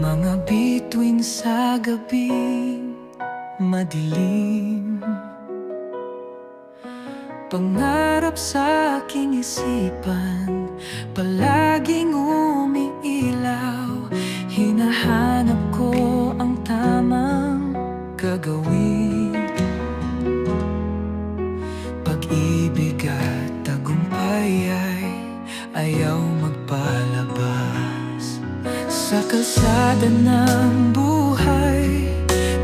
Mga bituin sa gabing madilim, pangarap sa aking isipan, palaging umiilaw. Hinahanap ko ang tamang gagawin. Pag-ibig at tagumpay ay ayaw magpalabas. Sa kalsada ng buhay,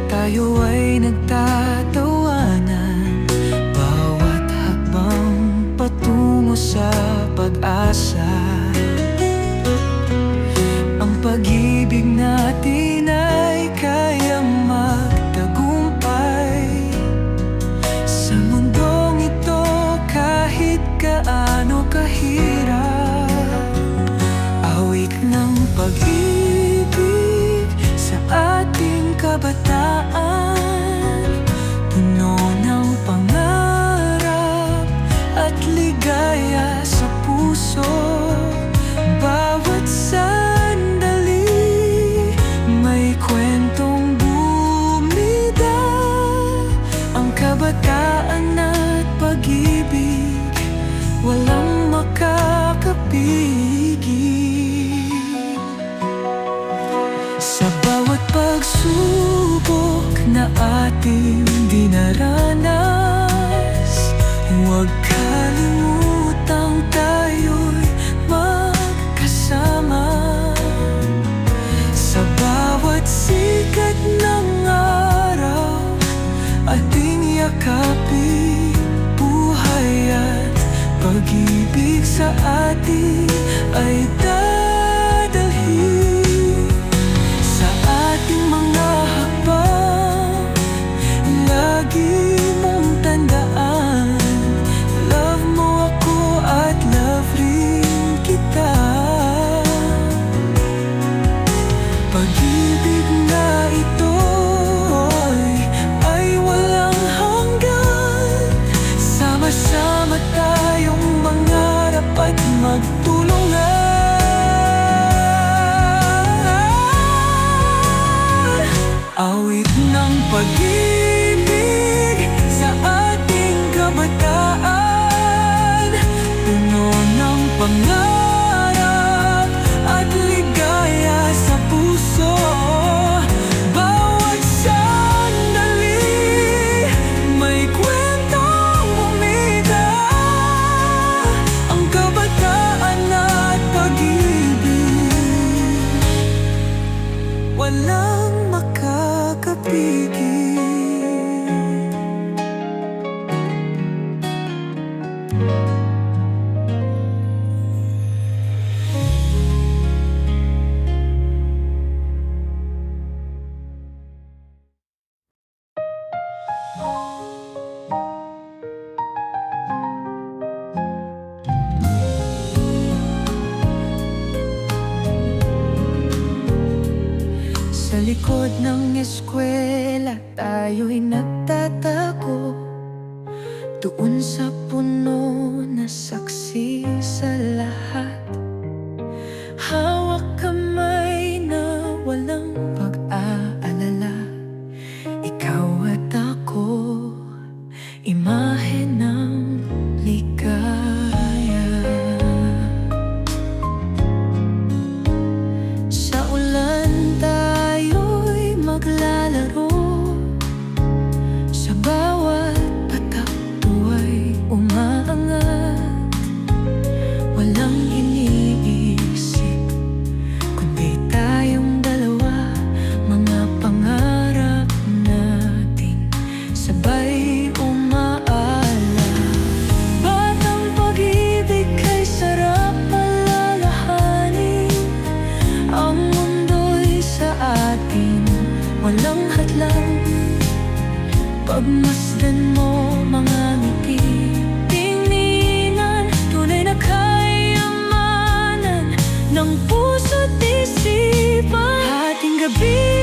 tayo ay nagtatawanan. Bawat hakbang patungo sa pag-asa. Ang pag-ibig natin ay kayang magtagumpay sa mundong ito kahit gaano kahirap. Awit ng pag-ibig sa ating kabataan, puno ng pangarap at ligaya sa puso. Bawat sandali may kwentong bumida. Ang kabataan at pag-ibig, walang makakapigil. Sa bawat pagsubok na ating dinaranas, huwag kalimutang tayo'y magkasama. Sa bawat sikat ng araw, ating yakapin buhay at pag-ibig sa atin ay dadalhin sa ating mga hakbang. Lagi mong tandaan, love mo ako at love rin kita. Pag-ibig na ito ay walang hanggan. Sama-sama tayong mangarap at magtulungan. Awit ng pag-ibig sa ating kabataan, puno ng pangarap at ligaya sa puso. Bawat sandali may kwentong umida. Ang kabataan at pag-ibig, walang makakapigil. Sa likod ng eskwela, tayo'y nagtatago doon sa puno na saksi sa lahat. Hawak kamay na walang pag-aalala. Ikaw at ako, imahe ng ligaya. Sa ulan tayo'y maglalaro. Sa bawat patak tuwa'y umaangat. Walang iniisip kundi tayong dalawa. Mga pangarap natin sabay umaalala. Batang pag-ibig kay sarap alalahanin. Ang mundo'y sa atin walang hadlang. Pagmasdan mo mga ngiti, tinginan, tunay na kayamanan ng puso't isipan. Ating gabi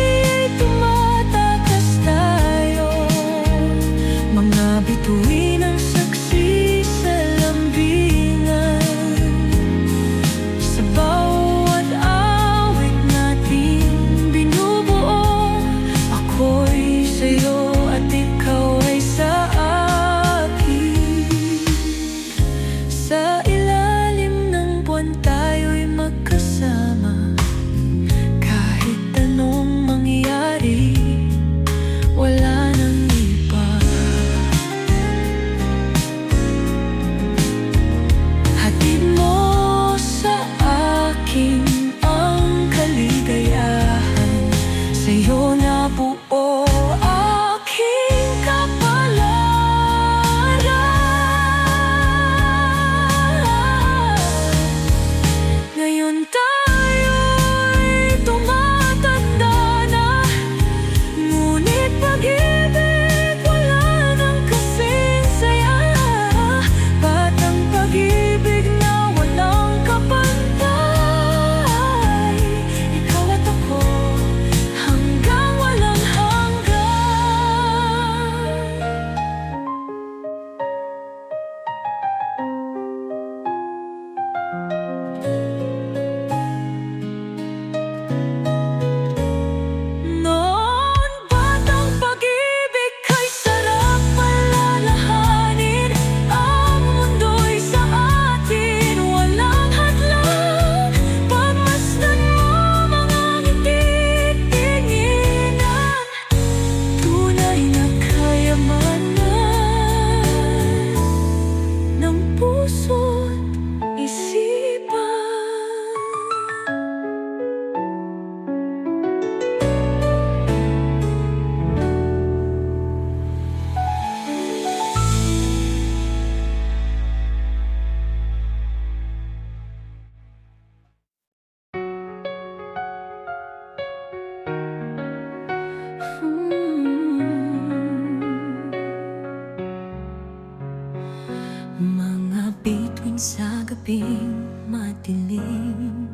gabing madilim.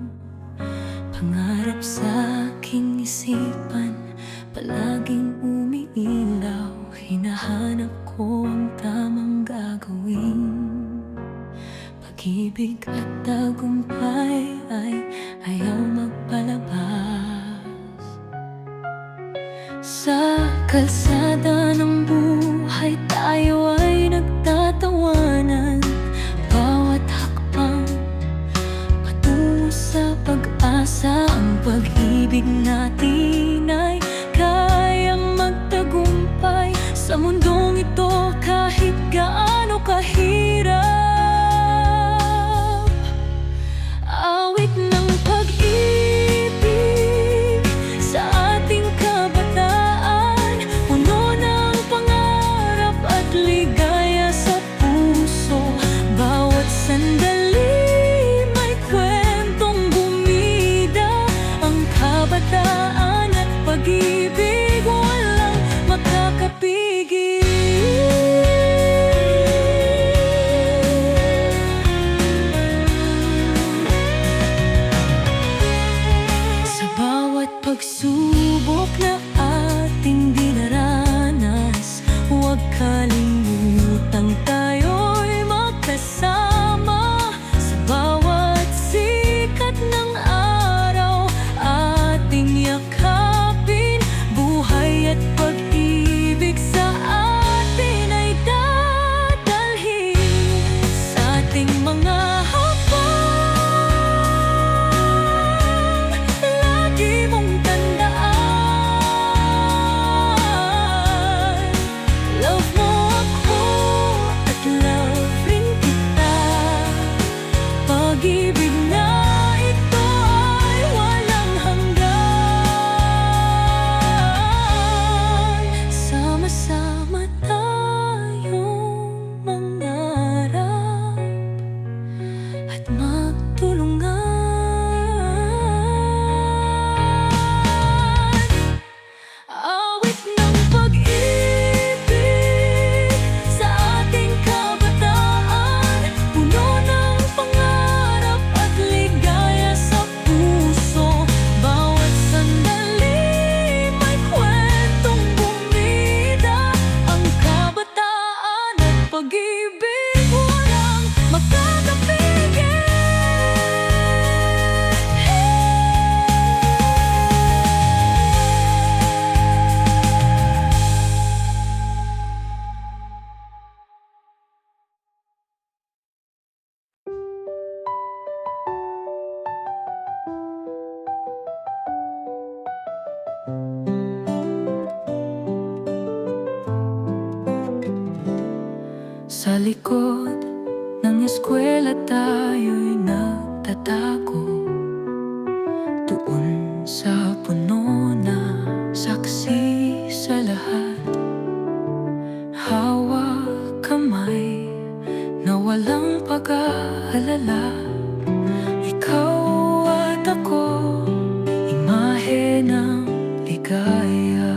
Pangarap sa aking isipan, palaging umiilaw. Hinahanap ko ang tamang gagawin. Pag-ibig at tagumpay ay ayaw magpalabas. Sa kalsada ng buhay tayo ay nagtatawanan. Bawat hakbang patungo sa pag-asa, ang pag-ibig natin ay kayang magtagumpay sa mundong ito kahit gaano kahirap. Awit ng pag-ibig sa ating kabataan, puno ng pangarap at ligaya sa puso. Bawat sandali may kwentong bumida, ang kabataan at pag-ibig walang makakapigil. Sa bawat pagsubok na ating dinaranas, huwag kalimutang tayo'y magkasama. Sa bawat sikat ng araw, ating yakapin. Buhay at pag-ibig sa atin ay dadalhin sa ating mga habang. Lagi mong tandaan, love mo ako at love rin kita. Pag-ibig na ito ay walang hanggan. Sama-sama tayong mangarap at magtulungan. Awit ng pag-ibig sa ating kabataan, puno ng pangarap at ligaya sa puso. Bawat sandali may kwentong bumida, ang kabataan at pag-ibig walang makakapigil. Sa likod ng eskwela tayo'y nagtatago, doon sa puno na saksi sa lahat. Hawak kamay na walang pag-aalala, ikaw at ako, imahe ng ligaya.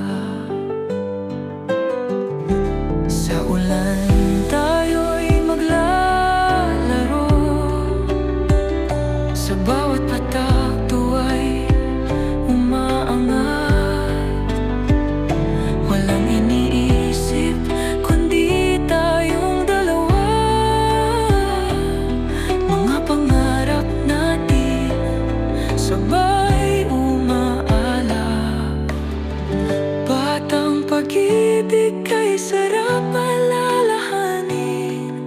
Sa ulan tayo'y maglalaro, sa bawat patak tuwa'y umaangat. Walang iniisip kundi tayong dalawa, mga pangarap natin sabay umaalap. Batang pag-ibig kay sarap alalahanin,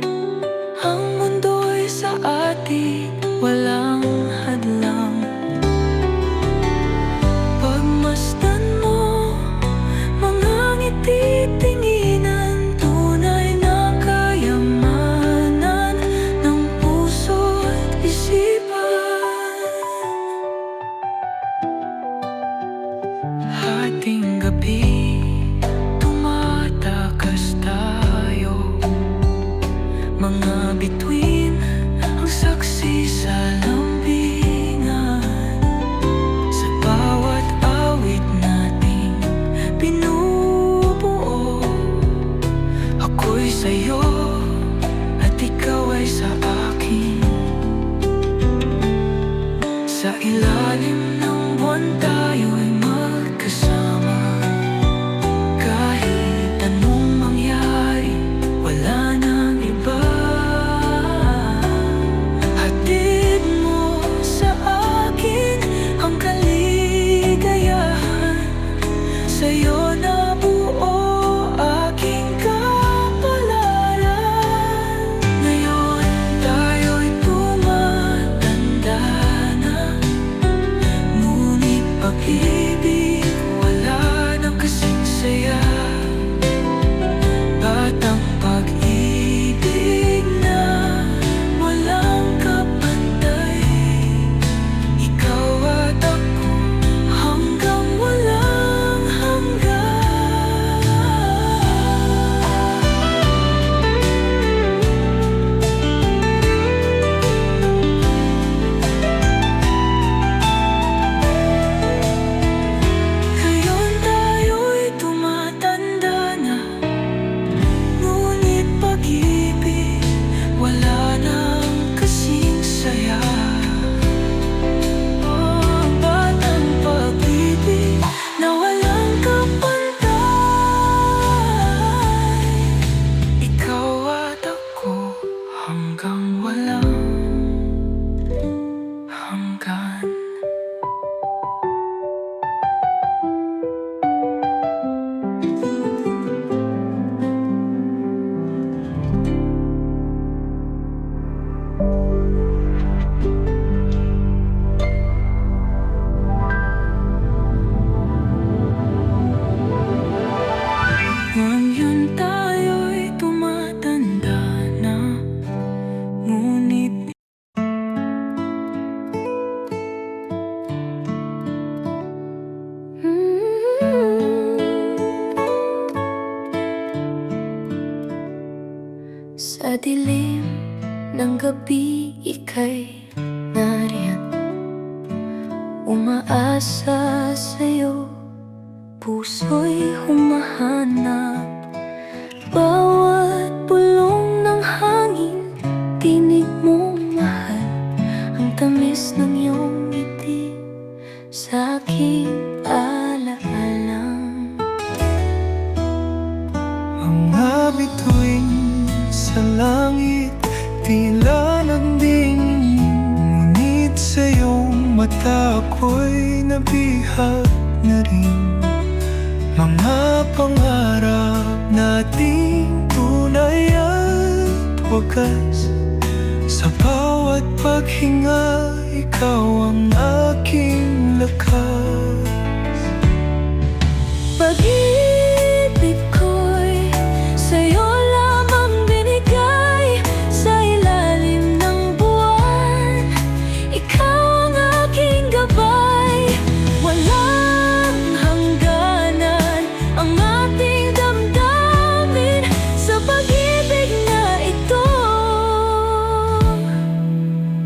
ang mundo'y sa atin walang hadlang. Pagmasdan mo, mga ngiti tinginan, tunay na kayamanan ng puso at isipan. Ating gabi, tumatakas tayo, mga bituin ang saksi sa lambingan. Sa bawat awit nating binubuo, ako'y sa'yo at ikaw ay sa akin. dilim ng gabi ika'y nariyan, umaasa sa'yo, puso'y humahanap. Bawat bulong ng hangin, tinig mo mahal, ang tamis ng iyong ngiti sa aking alaalang. Mga bituin sa langit, tila nagdingin, ngunit sa iyong mata ako'y nabihag na rin. Mga pangarap nating tunay at wagas, sa bawat paghinga, ikaw ang aking lakas. Pag-ibig ko'y sa'yo lamang binigay, sa ilalim ng buwan, ikaw ang aking gabay. Walang hangganan ang ating damdamin sa pag-ibig na ito.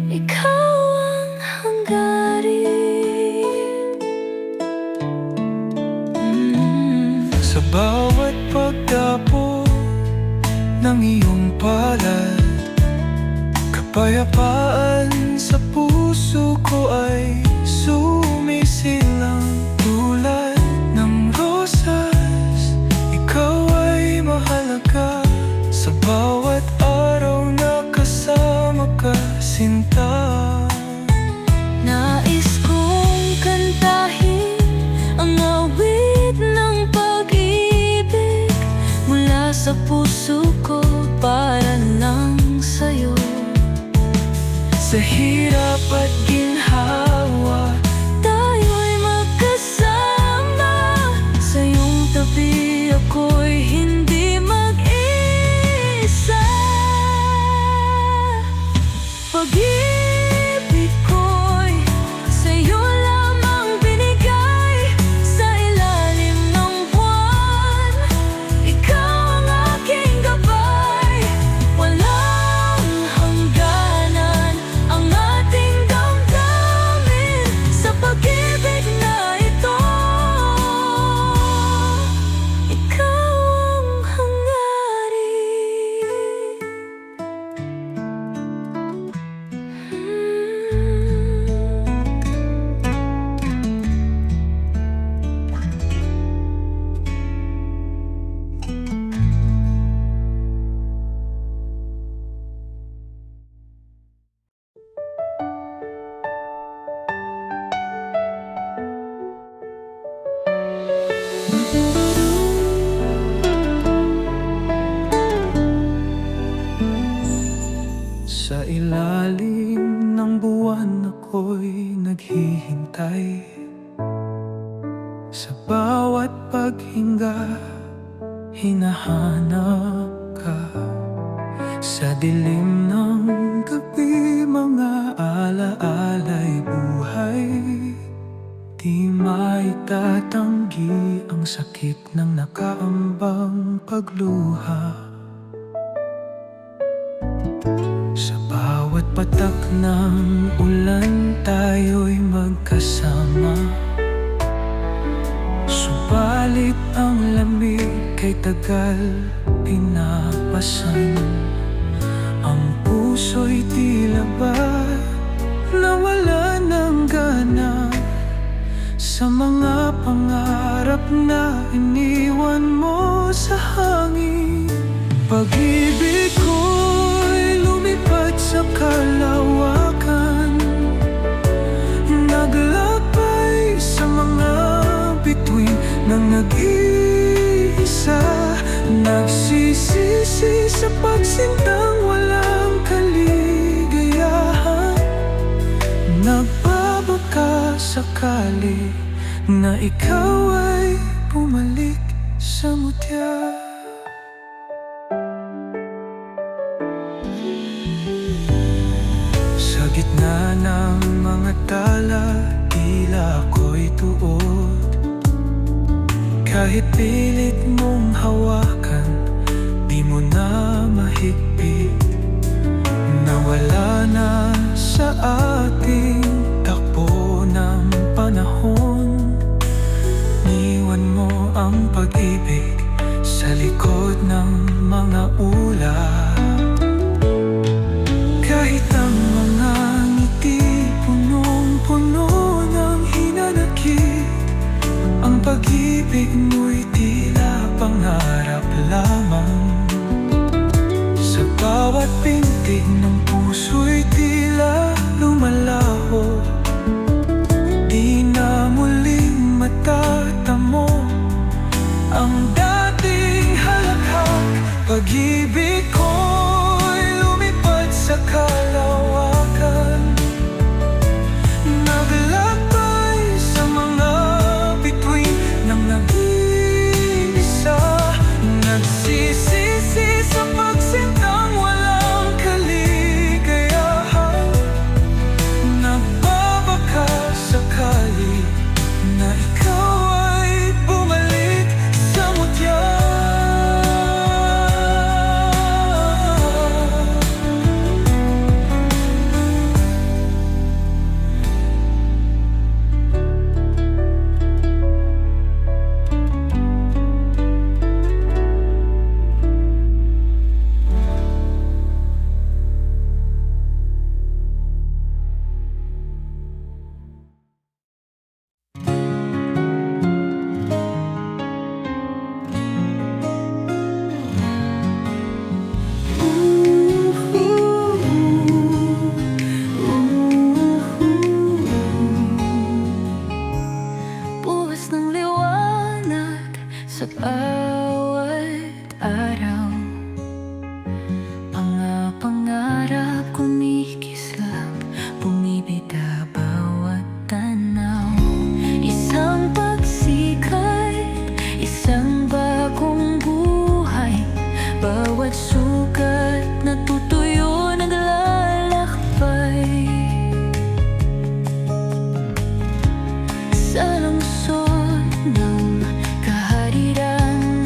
Ikaw ang hanggarin. Sa bawat pagdapo ng iyong palad, kapayapaan sa puso ko ay sumisilang. Tulad ng rosas, ikaw ay mahalaga, sa bawat araw na kasama ka, sinta. Nais kong kantahin ang awit ng pag-ibig mula sa puso ko para lang sa'yo. Sa hirap at ginhawa, Tayo'y magkasama, sa iyong tabi ako'y hindi mag-isa. Pag-ibig ko'y sa'yo lamang binigay, sa ilalim ng buwan, ikaw ang aking gabay. Walang hangganan ang ating damdamin sa pag-ibig na ito. Ikaw ang hangarin. sa ilalim ng buwan ako'y naghihintay. Sa bawat paghinga, hinahanap ka. Sa dilim ng gabi, mga alaala'y buhay. Di maitatanggi ang sakit ng nakaambang pagluha. Sa bawat patak ng ulan, tayo'y magkasama. Subalit ang lamig kay tagal pinapasan. Ang puso'y tila ba nawala ng gana sa mga pangarap na iniwan mo sa hangin. Pag-ibig ko'y lumipad sa kalawakan, naglakbay sa mga bituin ng nag-iisa. Nagsisisi sa pagsintang walang kaligayahan. Nagbabaka sakali na ikaw ay bumalik sa mutya. Sa gitna ng mga tala, tila ako'y tuod. Kahit pilit mong hawakan, di mo na mahigpit. Nawala na sa ating takbo ng panahon. Niwan mo ang pag-ibig sa likod ng mga ulap. Kahit ang mga ngiti punong-puno ng hinanakit, ang pag-ibig mo'y tila pangarap lamang. Sa bawat pintig ng puso'y tila lumalaho. Di na muling matatamo ang dating halakhak. Pag-ibig ko'y lumipad sa kalawakan, naglakbay sa mga bituin ng nag-iisa, nagsisisi sa pagsintang walang kaligayahan, nagbabaka sakali na ikaw ay bumalik sa mutya. Buwas ng liwanag sa bawat araw, mga pangarap kumikislap, bumibida bawat tanaw. Isang pagsikat, isang bagong buhay, bawat sugat natutuyo naglalakbay. Sa lungsod ng kahariran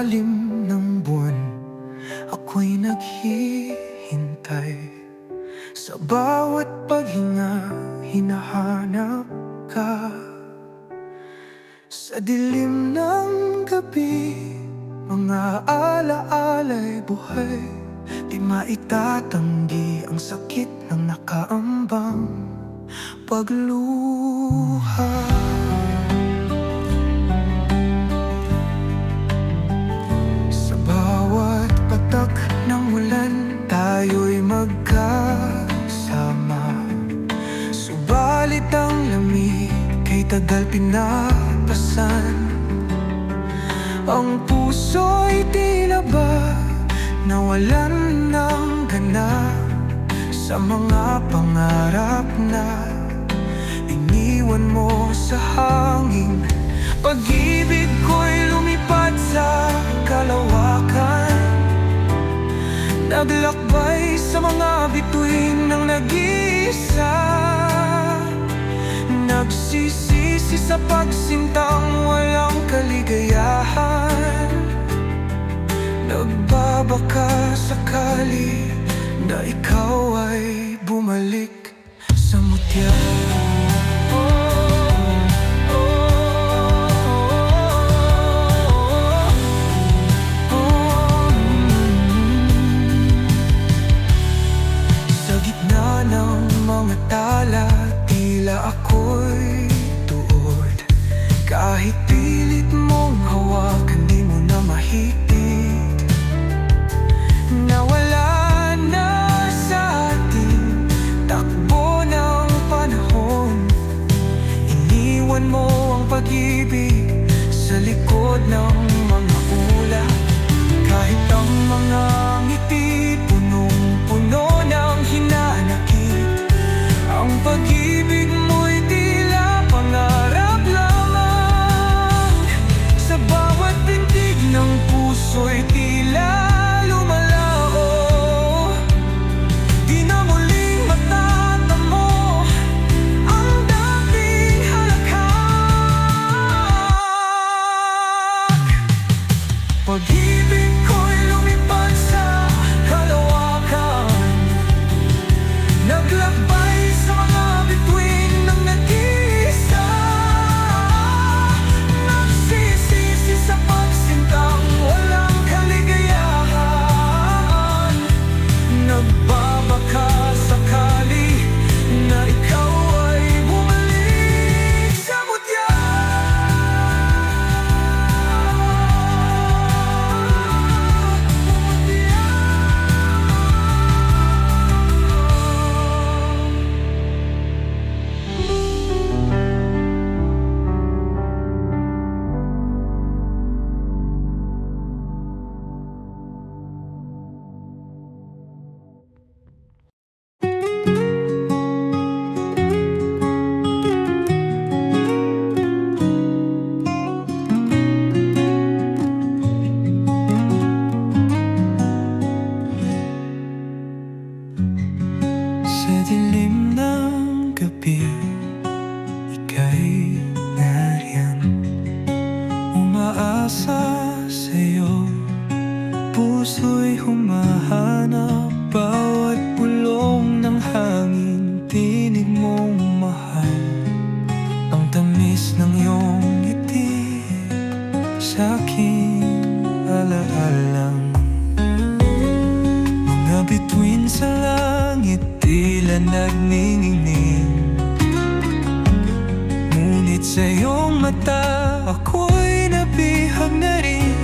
ilalim ng buwan, ako'y naghihintay. Sa bawat paghinga, hinahanap ka. Sa dilim ng gabi, mga alaala'y buhay. Di maitatanggi ang sakit ng nakaambang pagluha. Sa bawat patak ng ulan, tayo'y magkasama. Subalit ang lamig kay tagal pinapasan. Ang puso'y tila ba nawalan ng gana sa mga pangarap na iniwan mo sa hangin. Pag-ibig ko'y lumipad sa kalawakan, naglakbay sa mga bituin ng nag-iisa. Nagsisisi sa pagsintang walang kaligayahan. Nagbabaka sakali na ikaw ay bumalik sa mutya. Sa gitna ng mga tala, tila ako'y tuod. Kahit pilit mong hawakan, di mo na mahigpit. Nawala na sa ating takbo ng panahon. Iniwan mo ang pag-ibig sa likod ng mga ulap. Kahit ang mga ngiti punong-puno ng hinanakit, ang pag-ibig mo'y tila pangarap lamang. Sa bawat pintig ng puso'y tila lumalao. Di na muling matatamo ang dating halakhak. Pag-ibig ko'y lumipad sa kalawakan, naglakbay sa mga bituin ng nag-iisa. Nagsisisi sa pagsintang walang kaligayahan. Nagbabaka sakali na ikaw ay bumalik sa mutya. Sa dilim ng gabi, ika'y nariyan, umaasa sa'yo. Puso'y humahanap, bawat bulong ng hangin, tinig mong mahal. Ang tamis ng iyong ngiti sa'king alaalang. Mga bituin sa langit tila nagniningning, ngunit sa iyong mata ako'y nabihag na rin.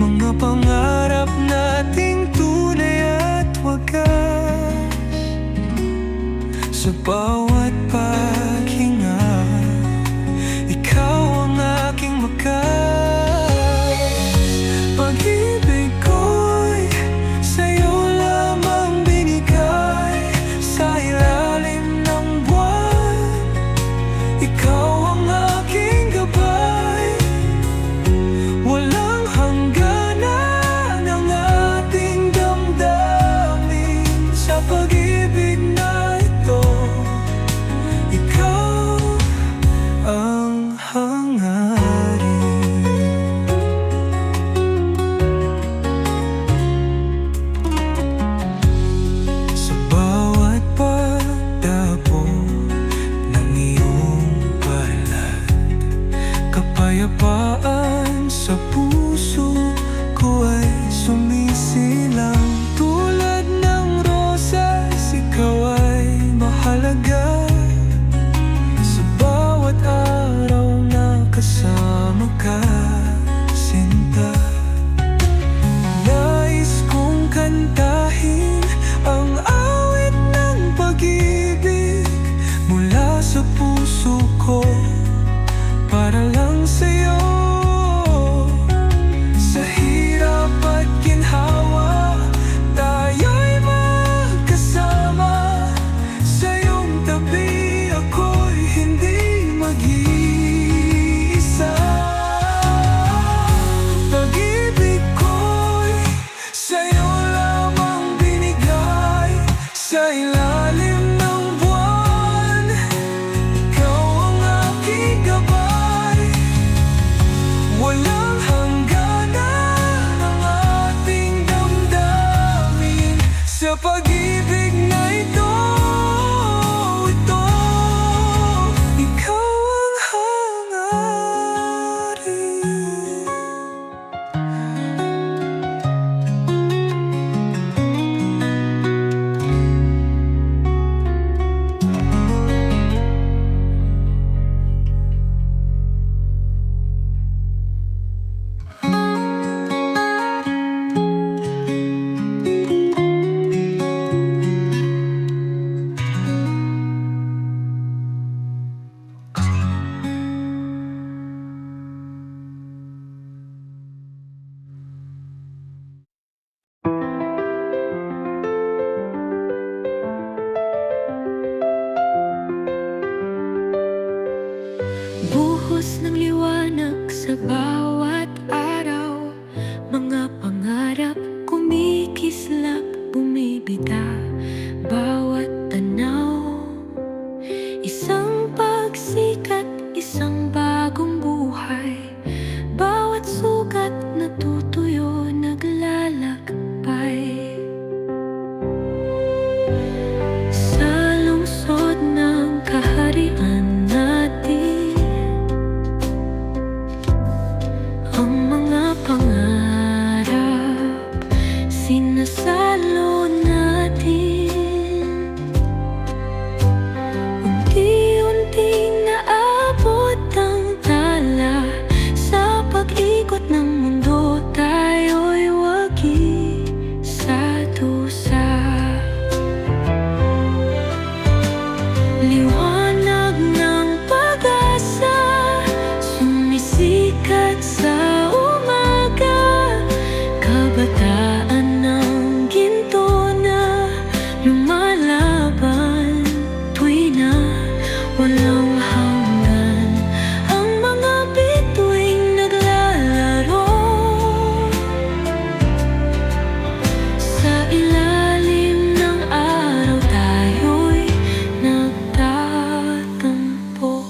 Mga pangarap nating tunay at wagas, sa bawat paghinga, ikaw ang aking wakas. Pag-ibig ko'y sa'yo lamang binigay, sa ilalim ng buwan, ikaw ang aking gabay. Walang hangganan ang ating damdamin sa pag-ibig na ito. kapayapaan sa puso ko ay sumisilang. Tulad ng rosas, ikaw ay mahalaga. Sa bawat araw na kasama ka, sinta. Nais kong kantahin ang awit ng pag-ibig mula sa puso ko, para lang sa'yo. Sa hirap at ginhawa, tayo'y magkasama. Sa iyong tabi, ako'y hindi mag-iisa. Pag-ibig ko'y sa'yo lamang binigay. Sa ilalim ng buwan, ikaw ang aking gabay. Walang hangganan ang ating damdamin. Sa pag-ibig na ito, ikaw ang hangarin. Buhos ng liwanag sa bawat araw, mga pangarap kumikislap, bumibita bawat tanaw. Isang pagsikat, isang bagong buhay, bawat sugat natutuyo, naglalakbay. Sa lungsod ng kaharian natin, ang mga pangarap sinasalo natin. Unti-unting naabot ang tala. Sa pag-ikot ng mundo, tayo'y wagi sa dusa. Liwanag ng pag-asa sumisikat sa umaga. Kabataan ng ginto na lumalaban, tuwi na walang hanggan. Ang mga bituing naglalaro sa ilalim ng araw, tayo'y nagtatampok.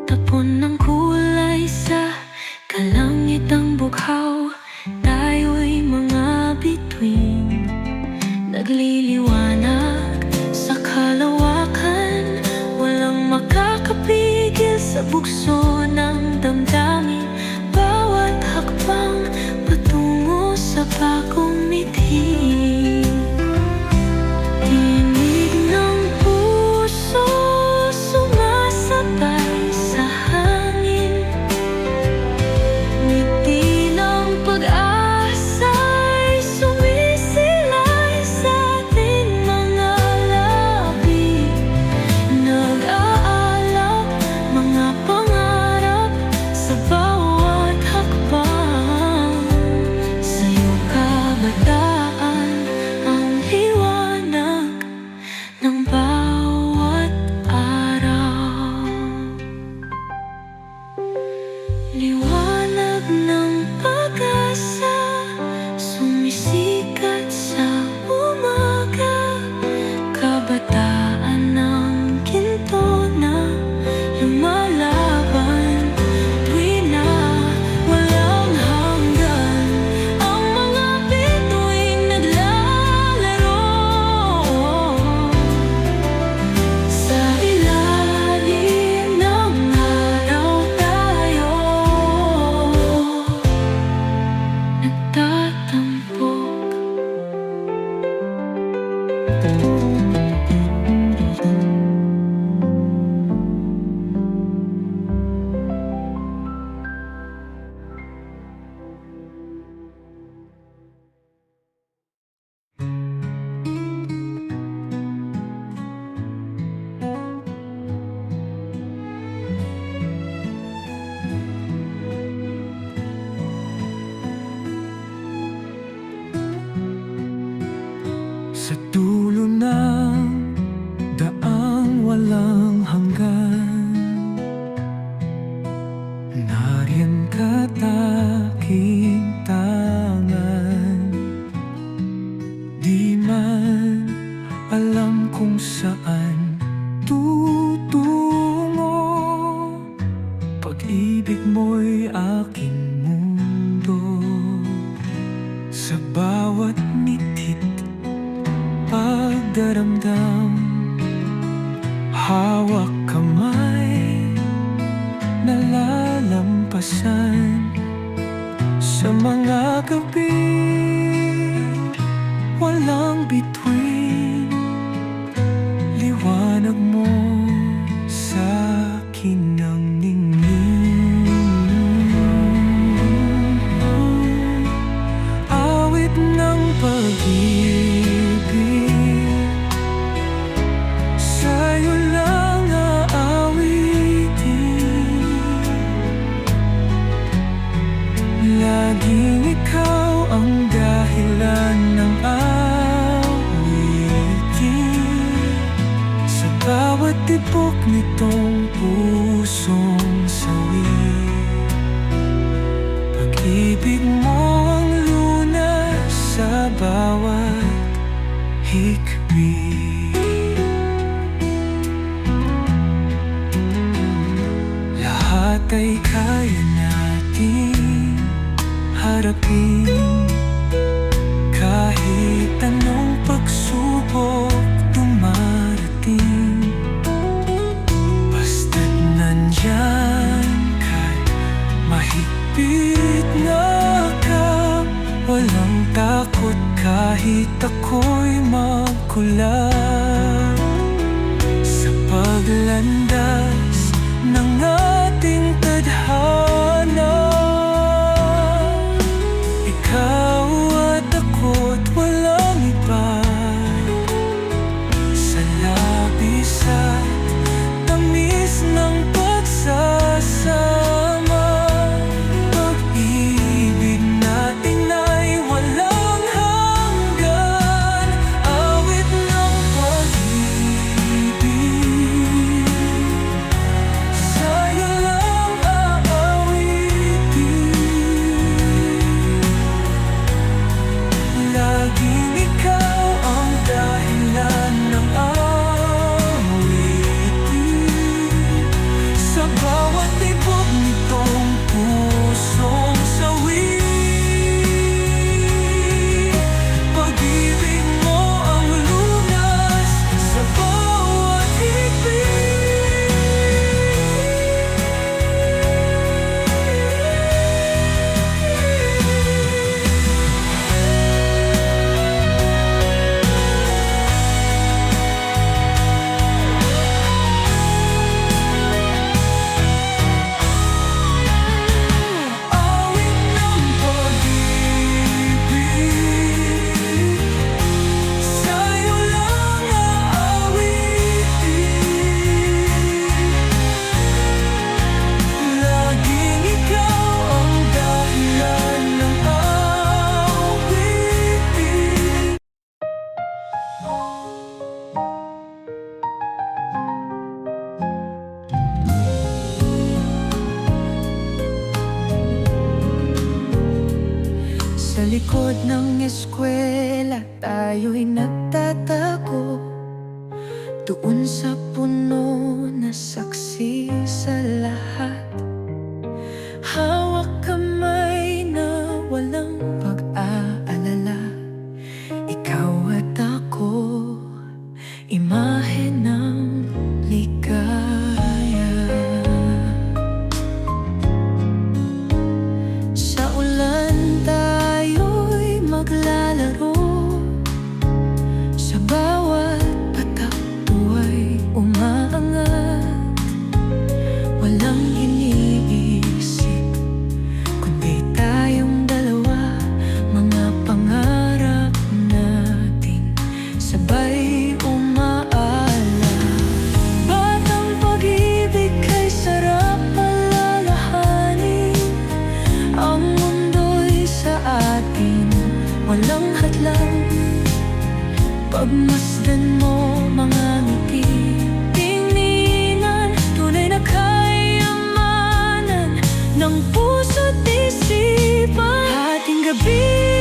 Tapon ng kulay sa kalangitang bughaw, tayo'y mga bituin, nagliliwanag sa kalawakan. Walang makakapigil sa bugso ng damdamin. Bawat hakbang patungo sa bagong mithi. Tinig ng puso sumasabay sa hangin. Ngiti ng pag-asa'y sumisilay sa ating mga labi. Nag-aalap mga pangarap sa Sa dulo ng daang walang hanggan, nariyan ka taking tangan. Di man alam kung saan tutungo, pag-ibig mo'y aking mundo. Sa bawat mitit, pagdaramdam, hawak kamay, nalalampasan. Sa mga gabi, walang bituin, liwanag mo sa akin ang ningning. Awit ng pag-ibig, sa'yo lang aawitin. Laging ikaw ang dahilan ng awitin. Sa bawat tibok nitong pusong sawi, pag-ibig mo ang lunas sa bawat hikbi. Lahat ay kaya natin harapin, kahit anong pagsubok dumarating. Basta't nandyan ka't mahigpit na ka, walang takot kahit ako'y magkulang. Sa paglandas ng ating tadhana, ikaw at ako't walang iba. Sa labis at tamis ng pagsasama, pag-ibig natin ay walang hanggan. Awit ng pag-ibig, sa'yo lang aawitin. Laging ikaw ang dahilan ng awitin. Sa bawat tibok nitong pusong sawi, pag-ibig mo ang lunas sa bawat higpit. Awit ng pag-ibig, sa'yo lang aawitin. Laging ikaw ang dahilan ng awitin. Sa likod ng eskwela, tayo'y nagtatago, doon sa puno na saksi sa lahat. Hawak kamay na walang pag-aalala, ikaw at ako, imahe ng ligaya. Sa ulan tayo'y maglalaro, sa bawat Pagmasdan mo mga ngiti, tinginan, tunay na kayamanan ng puso't isipan. Hating gabi